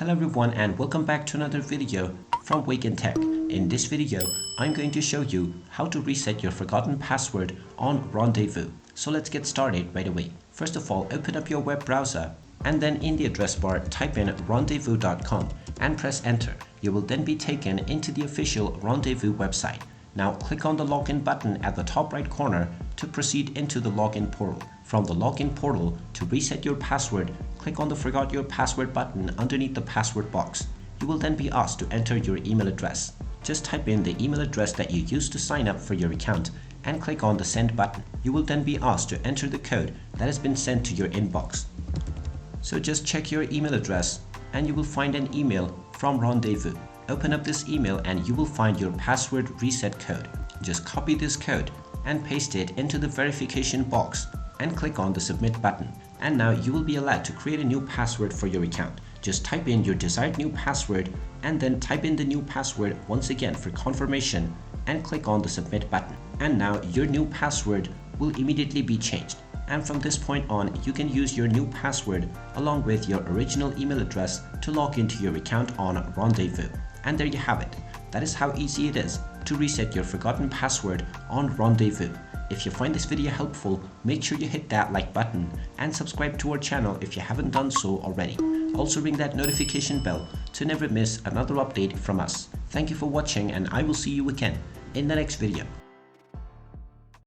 Hello everyone and welcome back to another video from Wake&Tech. In this video, I'm going to show you how to reset your forgotten password on Rondevo. So let's get started right away. First of all, open up your web browser and then in the address bar type in rondevo.com and press enter. You will then be taken into the official Rondevo website. Now click on the login button at the top right corner to proceed into the login portal. From the login portal, to reset your password, click on the Forgot Your Password button underneath the password box. You will then be asked to enter your email address. Just type in the email address that you used to sign up for your account and click on the send button. You will then be asked to enter the code that has been sent to your inbox. So just check your email address and you will find an email from Rondevo. Open up this email and you will find your password reset code. Just copy this code and paste it into the verification box and click on the submit button. And now you will be allowed to create a new password for your account. Just type in your desired new password and then type in the new password once again for confirmation and click on the submit button. And now your new password will immediately be changed. And from this point on, you can use your new password along with your original email address to log into your account on Rondevo. And there you have it. That is how easy it is to reset your forgotten password on Rondevo. If you find this video helpful, make sure you hit that like button and subscribe to our channel if you haven't done so already. Also ring that notification bell to never miss another update from us. Thank you for watching and I will see you again in the next video.